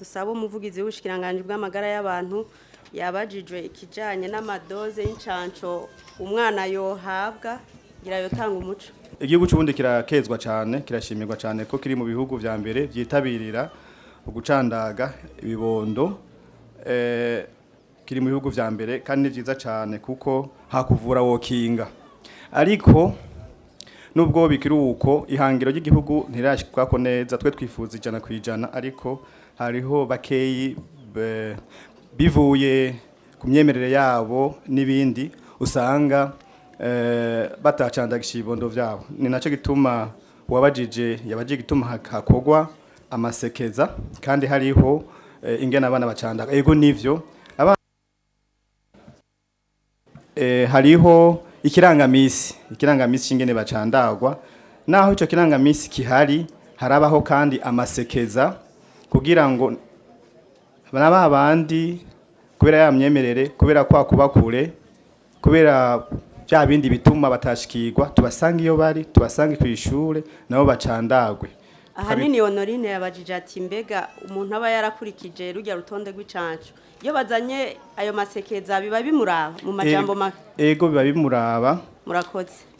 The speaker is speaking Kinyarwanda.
dusaba umuvugizi w'ubushikiranganje bw'amagara y'abantu yabajijwe ikijanye n'amadoze y'incanco umwana yohabwa ngira yotanga umuco. Igihugu cy'ubundi kirakezwa cyane kirashimirwa cyane ko kiri mu bihugu vya mbere vyitabirira ugucandaga ibibondo kiri mu bihugu vya mbere kandi ni vyiza cyane kuko hakuvura wokinga ariko nubwo bikiri uko ihangiro ry'igihugu ntirashikwa ko neza twe twifuza 100% ariko hariho bakeyi bivuye ku myemerere yabo n'ibindi usanga batacandagisha ibibondo vyabo ni naco gituma yabaje gituma hakogwa amasekeza kandi hariho ingena abana bacandaga ego nivyo hariho ikirangamisi ingene bacandagwa naho ico kirangamisi kihari harabaho kandi amasekeza kugira ngo bana bandi kubera yamyemerere kubera kwa kubakure kubera bya bindi bituma batashikirwa tubasanga iyo bari tubasanga kw'ishure nabo bacandagwe. Ahanini Honorine yabajije ati mbega umuntu aba yarakurikije rujya rutonde rw'icanco iyo bazanye ayo masekeza biba bimuraba mu majambo ego biba bimuraba murakoze.